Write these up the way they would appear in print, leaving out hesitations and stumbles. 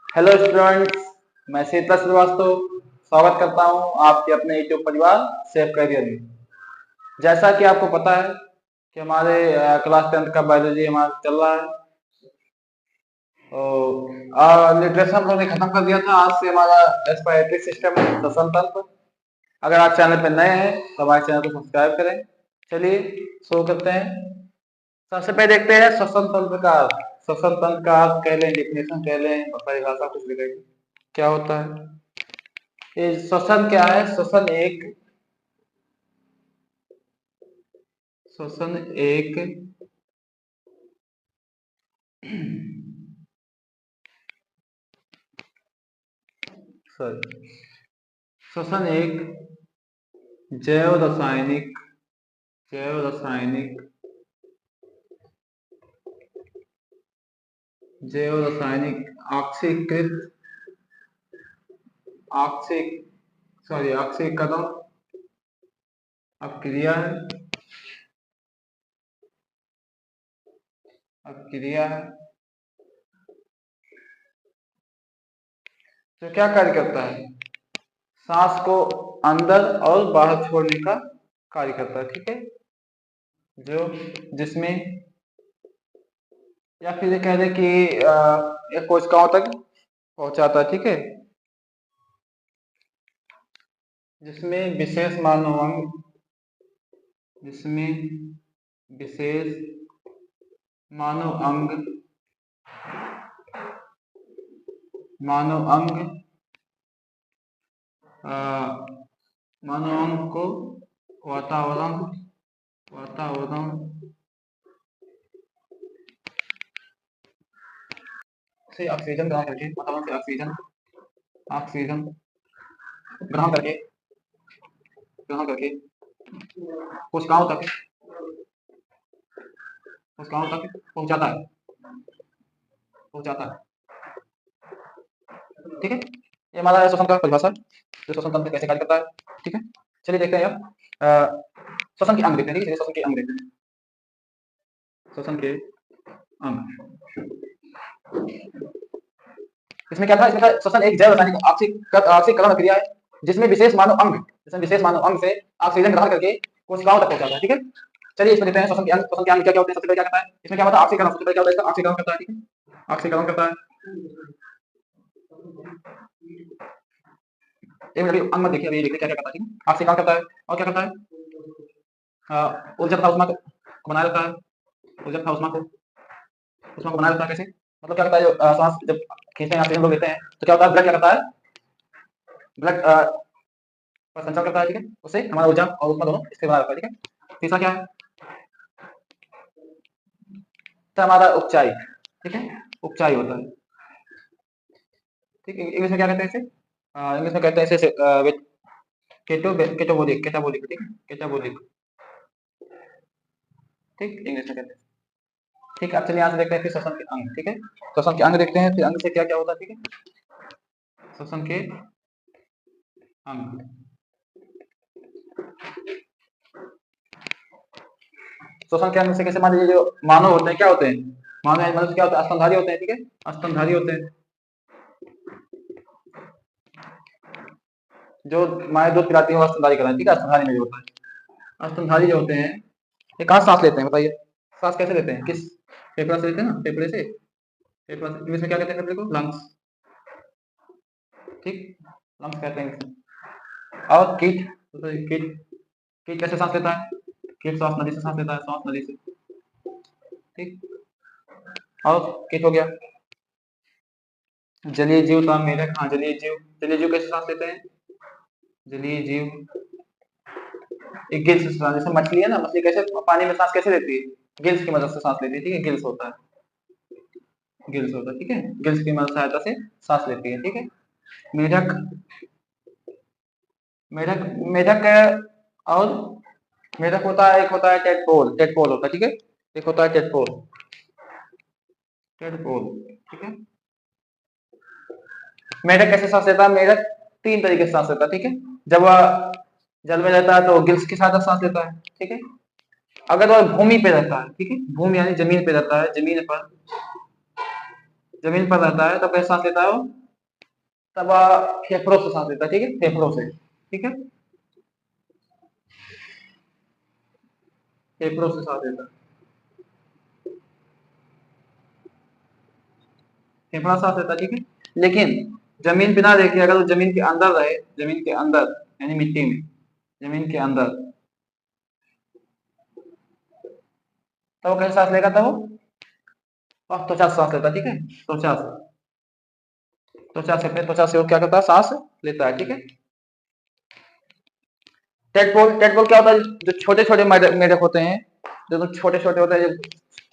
Hello students, मैं शीतल श्रीवास्तव स्वागत करता हूं आपके अपने यूट्यूब परिवार सेफ करियर में। जैसा कि आपको पता है कि हमारे क्लास 10 का बायोलॉजी हमारा चल रहा है और लिटरेचर हम लोगों ने खत्म कर दिया था। आज से हमारा रेस्पिरेटरी सिस्टम है, श्वसन तंत्र। अगर आप चैनल पर नए हैं तो हमारे चैनल को सब्सक्राइब करें। चलिए शुरू करते हैं। सबसे पहले देखते हैं श्वसन तंत्र का अर्थ। श्वसन तंत्र का अर्थ कह लें, डिफिनेशन कह लें, परिभाषा कुछ भी कह लें, क्या होता है। ये श्वसन क्या है? श्वसन एक सॉरी श्वसन एक जैव रासायनिक ऑक्सीकृत ऑक्सीकरण अक्रिया है। तो क्या कार्य करता है? सांस को अंदर और बाहर छोड़ने का कार्य करता है, ठीक है। जिसमें या फिर ये कह दें कि एक कोशिकाओं तक पहुंचाता है, ठीक है। जिसमें विशेष मानव अंग को वातावरण से ऑक्सीजन ग्रहण करके वातावरण से ऑक्सीजन ग्रहण करके कोशिकाओं तक पहुंचाता है, ठीक है। ये हमारा श्वसन का परिभाषा, जो श्वसन तंत्र कैसे कार्य करता है, ठीक है। चलिए देखते हैं अब श्वसन के अंग देखते हैं, ठीक है। श्वसन के अंग देखते हैं। इसमें क्या था? इसमें था श्वसन एक जैव रासायनिक ऑक्सीकरण क्रिया है जिसमें विशेष मानव अंग से ऑक्सीजन ग्रहण करके कोशिकाओं तक पहुंचाता है, ठीक है। चलिए इसमें देखते हैं श्वसन के अंग क्या क्या होते हैं। सबसे पहले क्या करता है? इसमें क्या होता है? ऑक्सीकरण। सबसे पहले क्या होता है? इसका ऑक्सीकरण करता है, ठीक है। ऑक्सीकरण करता है। एक मिनट अंग मत देखिए, अभी देखिए क्या क्या करता है, ठीक है। ऑक्सीकरण करता है और क्या करता है? ऊर्जा तथा उष्मा को बनाए रखता है। उष्मा को बनाए रखता है कैसे? मतलब क्या करता है? जो सांस जब खींचते हैं, ऑक्सीजन लोग लेते हैं तो क्या होता है? ब्लड क्या करता है? ब्लड पर संचार करता है, ठीक है। उससे हमारा ऊर्जा और उष्मा दोनों स्थिर बना रहता है, ठीक है। तीसरा क्या है? तो हमारा उपचाई, ठीक है। उपचाई होता है, ठीक है। इंग्लिश में क्या कहते हैं इसे? इंग्लिश में कहते हैं इसे केटाबोलिक, ठीक है। केटाबोलिक, ठीक, इंग्लिश में कहते हैं, ठीक है। अब चलिए यहाँ से देखते हैं फिर श्वसन के अंग, ठीक है। श्वसन के अंग देखते हैं, फिर अंग से क्या क्या होता है, ठीक है। श्वसन के अंग, श्वसन के अंग से कैसे? मान लीजिए जो मानव होते हैं, क्या होते हैं? मानव मनुष्य क्या होता है? स्तनधारी होते हैं, ठीक है। स्तनधारी होते हैं जो माए दूध पिलाती है, वो स्तनधारी कहलाती है, ठीक है। स्तनधारी में जो होता है, स्तनधारी जो होते हैं, ये कहाँ सांस लेते हैं बताइए? सांस कैसे लेते हैं? किस फेफड़ा से लेते हैं ना? फेफड़े से। इंग्लिश में क्या कहते हैं फेफड़े को? लंग्स, ठीक, लंग्स कहते हैं। और कीट कीट कैसे सांस लेता है? कीट श्वास नली से सांस लेता है, श्वास नली से, ठीक। और कीट हो गया। जलीय जीव तो मेढक, हाँ जलीय जीव कैसे सांस लेते हैं? जलीय जीव एक गिल्स से सांस, जैसे मछली है ना, मछली कैसे पानी में सांस कैसे लेती है? गिल्स की मदद से सांस लेती है, ठीक है। गिल्स होता है, ठीक है। गिल्स की मदद सहायता से सांस लेती है, ठीक है। मेढक मेढक मेढक और मेढक होता है, एक होता है टेटपोल होता है, ठीक है। एक होता है टेटपोल, ठीक है। मेढक कैसे सांस लेता है? मेढक तीन तरीके से सांस लेता है, ठीक है। जब वह जल में रहता है तो गिल्स के साथ सांस लेता है, ठीक है। अगर वह भूमि पे रहता है, ठीक है, भूमि यानी जमीन पे रहता है, जमीन पर रहता है, तो कैसे सांस लेता है वो? तब फेफड़ों से सांस लेता है, ठीक है, फेफड़ों से, ठीक है, फेफड़ों से सांस लेता है, फेफड़ा सांस लेता है, ठीक है। लेकिन जमीन पे ना देखिए, अगर वो जमीन के अंदर रहे, जमीन के अंदर यानी मिट्टी में, जमीन के अंदर, तो वो कैसे सांस लेगा, तब वो त्वचा से सांस लेता है, ठीक है, त्वचा से, त्वचा से, अपने त्वचा से वो क्या करता है, सांस लेता है, ठीक है। टेडपोल, टेडपोल क्या होता है, जो छोटे छोटे मेढक मेढक होते हैं, जो छोटे छोटे होते हैं, जो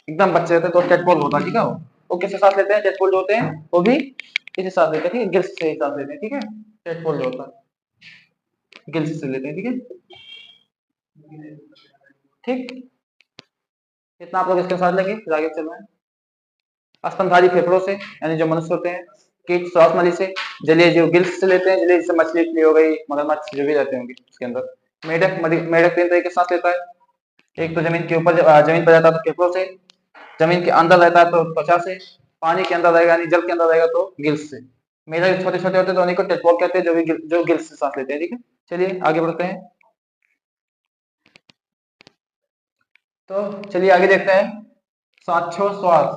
एकदम बच्चे होते हैं, तो टेडपोल होता है, ठीक है। वो किससे सांस लेते हैं, टेडपोल जो होते हैं वो भी किससे सांस लेते हैं, ठीक है, गिल्स से ही सांस लेते हैं, ठीक है। टेडपोल जो होता है गिल्स से लेते हैं, ठीक है, ठीक। इतना आप लोग इसके साथ लेंगे, फिर आगे चल रहे हैं। स्तनधारी फेफड़ों से, यानी जो मनुष्य होते हैं, कीट श्वास नली से, जलीय जीव गिल्स से लेते हैं, जलीय जैसे मछली उछली हो गई, मगरमच्छ जो भी रहते होंगे उसके अंदर। मेढक, मेढक तीन तरीके से सांस लेता है, एक तो जमीन के ऊपर, जमीन पर रहता है तो फेफड़ों से, जमीन के अंदर रहता है तो त्वचा से, पानी के अंदर रहेगा यानी जल के अंदर रहेगा तो गिल्स से। मेढक छोटे छोटे होते हैं तो उन्हीं को टेडपोल कहते हैं, जो गिल्स से सांस लेते हैं, ठीक है। चलिए आगे बढ़ते हैं। तो चलिए आगे देखते हैं, श्वासोच्छ्वास,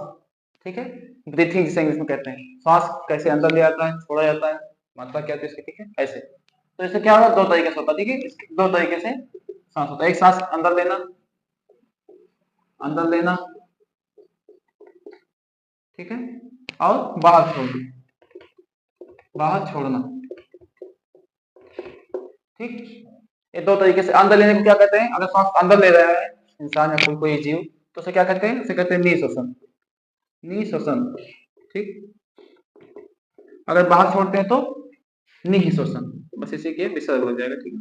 ठीक है, ब्रीथिंग जिसे इंग्लिश में कहते हैं। श्वास कैसे अंदर ले आता है, छोड़ा जाता है, मात्रा क्या होती है इसकी, ठीक है, ऐसे। तो इससे क्या होगा, दो तरीके से होता है, ठीक है, दो तरीके से सांस होता है। एक सांस अंदर लेना, अंदर लेना, ठीक है, और बाहर छोड़ना, बाहर छोड़ना, ठीक। ये दो तरीके से। अंदर लेने को क्या कहते हैं, अगर सांस अंदर ले रहा है इंसान या कोई जीव, तो उसे क्या कहते हैं, उसे कहते हैं निःश्वसन, निःश्वसन, ठीक। अगर बाहर छोड़ते हैं तो निःश्वसन, बस इसी के विसर्ग हो जाएगा, ठीक है,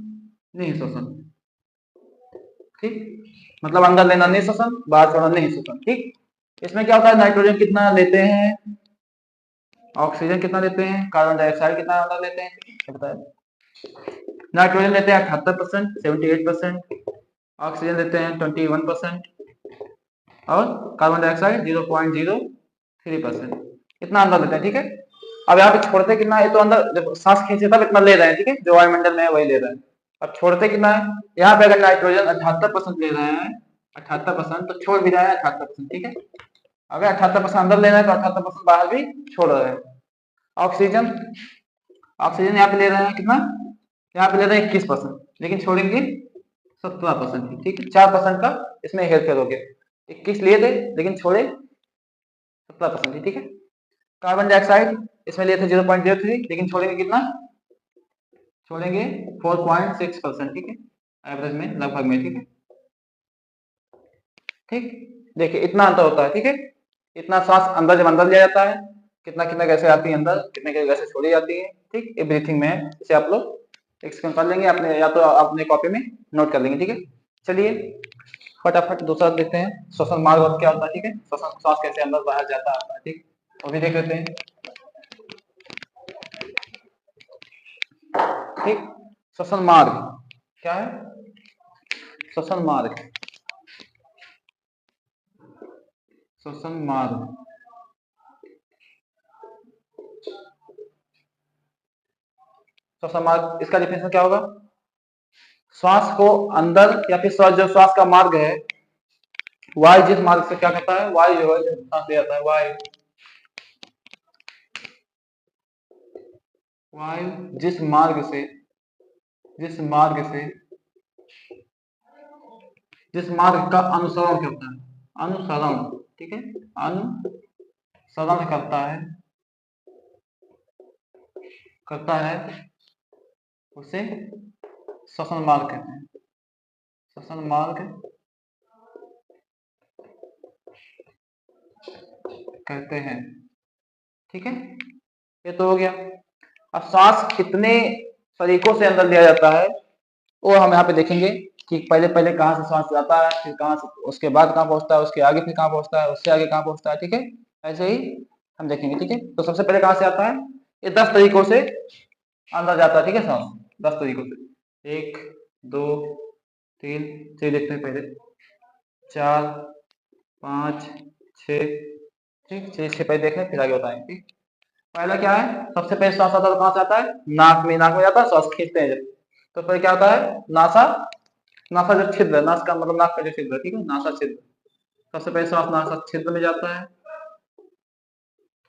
निःश्वसन, ठीक। मतलब अंदर लेना निःश्वसन, बाहर छोड़ना निःश्वसन, ठीक। इसमें क्या होता है, नाइट्रोजन कितना लेते हैं, ऑक्सीजन कितना लेते हैं, कार्बन डाइऑक्साइड कितना अंदर लेते हैं, क्या बताया। नाइट्रोजन लेते हैं 78%, 78%, ऑक्सीजन लेते हैं 21%, और कार्बन डाइऑक्साइड 0.03%, इतना अंदर लेते हैं, ठीक है। अब यहाँ पे छोड़ते कितना है, तो अंदर जब सांस खींचे तब इतना ले रहे हैं, ठीक है, जो वायुमंडल में है वही ले रहे हैं। अब छोड़ते कितना है, यहाँ पे अगर नाइट्रोजन 78% ले रहे हैं, 78%, तो छोड़ भी रहे हैं 78%, ठीक है। अगर 78% अंदर ले रहे हैं तो 78% बाहर भी छोड़ रहे हैं। ऑक्सीजन, ऑक्सीजन यहाँ पे ले रहे हैं कितना, यहाँ पे ले रहे हैं 21%, लेकिन छोड़ेंगे 17%, ठीक है, 4% का इसमें हेर फेर हो गया। 21 लिए थे लेकिन छोड़े 17%, ठीक है। कार्बन डाइऑक्साइड इसमें लिए थे 0.03, लेकिन छोड़ेंगे कितना, छोड़ेंगे 4.6%, ठीक है, एवरेज में, लगभग में, ठीक है, ठीक। देखिए इतना अंतर होता है, ठीक है। इतना सांस अंदर जब अंदर लिया जाता है, कितना कितना गैसें आती है अंदर, कितने कितने गैसें छोड़ी जाती है, ठीक। ये ब्रीथिंग में है, इसे आप लोग एक्सप्लेन कर लेंगे अपने, या तो अपने कॉपी में नोट कर लेंगे, ठीक है। चलिए फटाफट दूसरा देखते हैं, श्वसन मार्ग क्या होता है, ठीक है, श्वसन, सांस कैसे अंदर बाहर जाता है, ठीक, वो भी देख लेते हैं, ठीक। श्वसन मार्ग क्या है, श्वसन मार्ग, श्वसन मार्ग, श्वसन मार्ग, इसका डिफिनेशन क्या होगा, श्वास को अंदर, या फिर श्वास, जो श्वास का मार्ग है, वायु जिस मार्ग से क्या करता है, वायु जो है सांस ले जाता है, वायु, वायु जिस मार्ग से, जिस मार्ग से, जिस मार्ग का अनुसरण करता है, अनुसरण, ठीक है, अनुसरण करता है उसे श्वसन मार्ग कहते हैं, श्वसन मार्ग कहते हैं, ठीक है। ये तो हो गया। अब सांस कितने तरीकों से अंदर लिया जाता है, वो हम यहाँ पे देखेंगे कि पहले पहले कहाँ से सांस जाता है, फिर कहाँ से, उसके बाद कहाँ पहुंचता है, उसके आगे फिर कहाँ पहुंचता है, उससे आगे कहाँ पहुंचता है, ठीक है। ऐसे ही हम देखेंगे, ठीक है। तो सबसे पहले कहाँ से आता है, ये 10 तरीकों से अंदर जाता है, ठीक है, सांस 10 तरीकों से, 1 2 3, चलिए देखते हैं पहले, 4 5 6, ठीक, चलिए 6 पहले देख लें फिर आगे बताएंगे, ठीक। पहला क्या है, सबसे पहले श्वास आता है तो कहां से आता है, नाक में जाता है, श्वास खींचते हैं जब, तो फिर क्या होता है, नासा, नासा जो छिद्र है, नास का मतलब नाक का जो छिद्र है, ठीक है, नासा छिद्र, सबसे पहले श्वास नासा छिद्र में जाता है,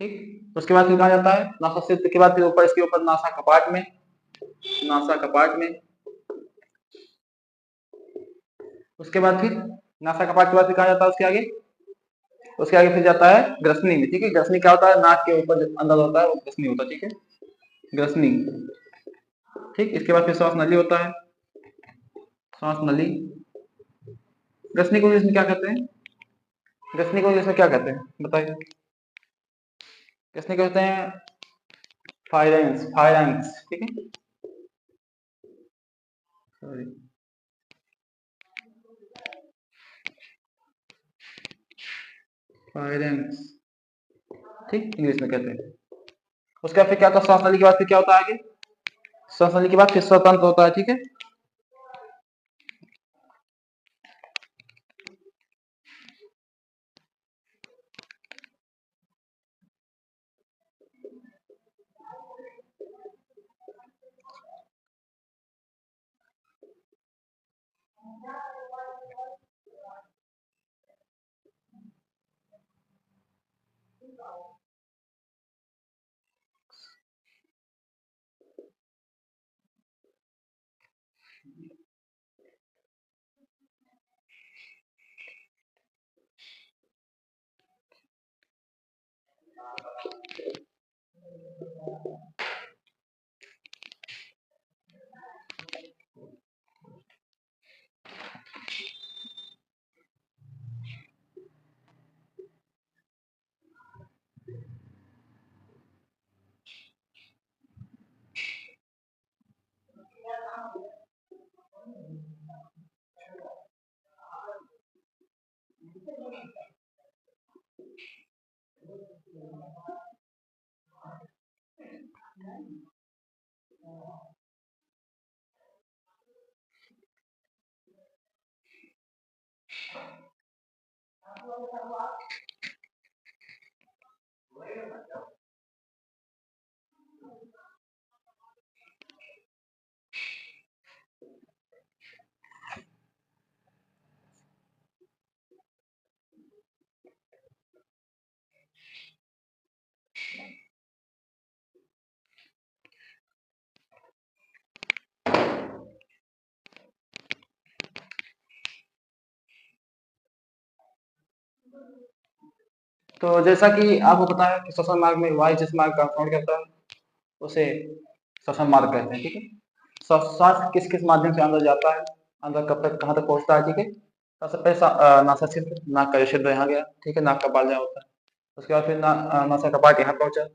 ठीक। उसके बाद फिर कहा जाता है, नासा छिद्र के बाद फिर ऊपर, इसके ऊपर नासा कपाट में, नासा कपाट में, उसके बाद फिर नासा कपाट के बाद फिर कहा जाता है उसके आगे फिर जाता है ग्रसनी में, ठीक है। ग्रसनी क्या होता है, नाक के ऊपर अंदर होता है वो ग्रसनी होता है, ठीक है, ग्रसनी, ठीक। इसके बाद फिर श्वास नली होता है, श्वास नली, ग्रसनी को इंग्लिश में क्या कहते हैं, ग्रसनी को इंग्लिश में क्या कहते हैं बताइए, ग्रसनी को कहते हैं फायरेंस, फायरेंस, ठीक है, सॉरी, फायरेंस, ठीक, इंग्लिश में कहते हैं। उसके बाद फिर क्या होता है, श्वास नली के बाद फिर क्या होता है आगे, श्वास नली के बाद फिर स्वतंत्र होता है, ठीक है। तो जैसा कि आपको पता है कि श्वसन मार्ग में वायु जिस मार्ग का अनुसरण करता है उसे श्वसन मार्ग कहते हैं, ठीक है। श्वास किस किस माध्यम से अंदर जाता है, अंदर कब तक कहाँ तक पहुंचता है, ठीक है। सबसे पहले नासा छिद्र, नाक का जो छिद्र यहाँ गया, ठीक है, नाक का बाल जहाँ होता है, उसके बाद फिर नासा कपाट यहाँ पहुंचा,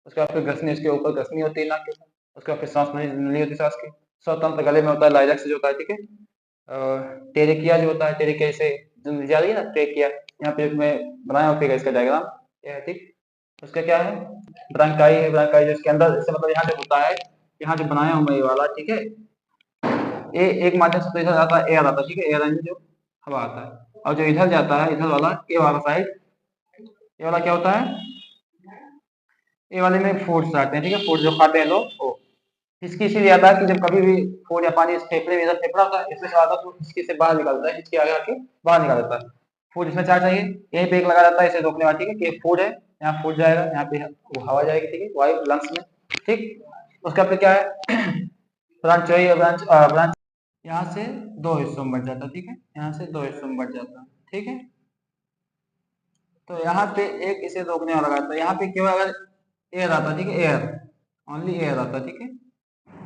उसके बाद फिर ग्रसनी, उसके ऊपर ग्रसनी होती है नाक के ऊपर, उसके बाद फिर सांस नली होती है सांस की, स्वतंत्र गले में होता है, लाइलैक्स जो होता है, ठीक है। टेरेकिया जो होता है, टेरेकिया से जो जा रही है ना ट्रेकिया, यहाँ पे मैं बनाया हूँ फिगर, इसका डायग्राम ये है, ठीक। उसका क्या है, ब्रांकाई है, ब्रांकाई जो इसके अंदर, इससे मतलब यहाँ जो होता है, यहाँ जो बनाया हूँ मैं ये वाला, ठीक है, ये एक माध्यम से तो इधर आता है, एयर आता है, ठीक है, एयर में जो हवा आता है, और जो इधर जाता है, इधर वाला ये वाला साइड, ये वाला क्या होता है, ये वाले में फूड्स आते हैं, ठीक है, फूड जो खाते हैं लोग वो, हिचकी इसीलिए आता है कि जब कभी भी फूड या पानी इस फेफड़े में, इधर फेफड़ा होता है इसमें से आता है तो हिचकी से बाहर निकलता है, हिचकी आगे आके बाहर निकाल देता है। फूड इसमें चार चाहिए, यहीं पे एक लगा जाता है इसे रोकने वाला, ठीक है, कि फूड है, यहाँ फूड जाएगा, यहाँ पे वो हवा जाएगी, ठीक है, वायु लंग्स में, ठीक। उसका फिर क्या है ब्रांच चाहिए, ब्रांच यहाँ से दो हिस्सों में बढ़ जाता है, ठीक है, यहाँ से दो हिस्सों में बढ़ जाता है, ठीक है। तो यहाँ पे एक इसे रोकने वाला लगाता है, यहाँ पे केवल अगर एयर आता है, ठीक है, एयर, ओनली एयर आता है, ठीक है।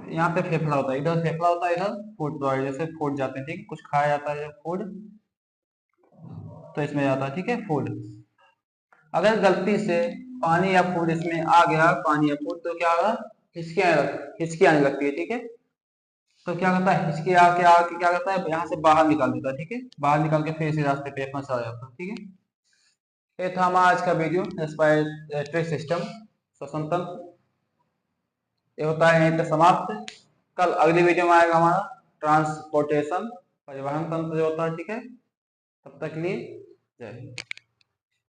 यहाँ पे फेफड़ा होता है, इधर फेफड़ा होता है, इधर फूड प्रोवाइड, जैसे फूड जाते हैं, ठीक है, कुछ खाया जाता है फूड, तो इसमें जाता है, ठीक है, फूड। अगर गलती से पानी या फूड इसमें आ गया, पानी या फूड, तो क्या होगा, हिचकी आने लगती है, ठीक है। तो क्या करता है, हिचकी आके आके क्या करता है, यहाँ से बाहर निकाल देता है, ठीक है, बाहर निकाल के फिर इसी रास्ते पे अपना चला जाता है, ठीक है। ये था हमारा आज का वीडियो, रेस्पिरेटरी सिस्टम, श्वसन तंत्र, ये होता है यहीं पे समाप्त। कल अगली वीडियो में आएगा हमारा ट्रांसपोर्टेशन, परिवहन तंत्र जो होता है, ठीक है। तब तक के लिए जय हिंद।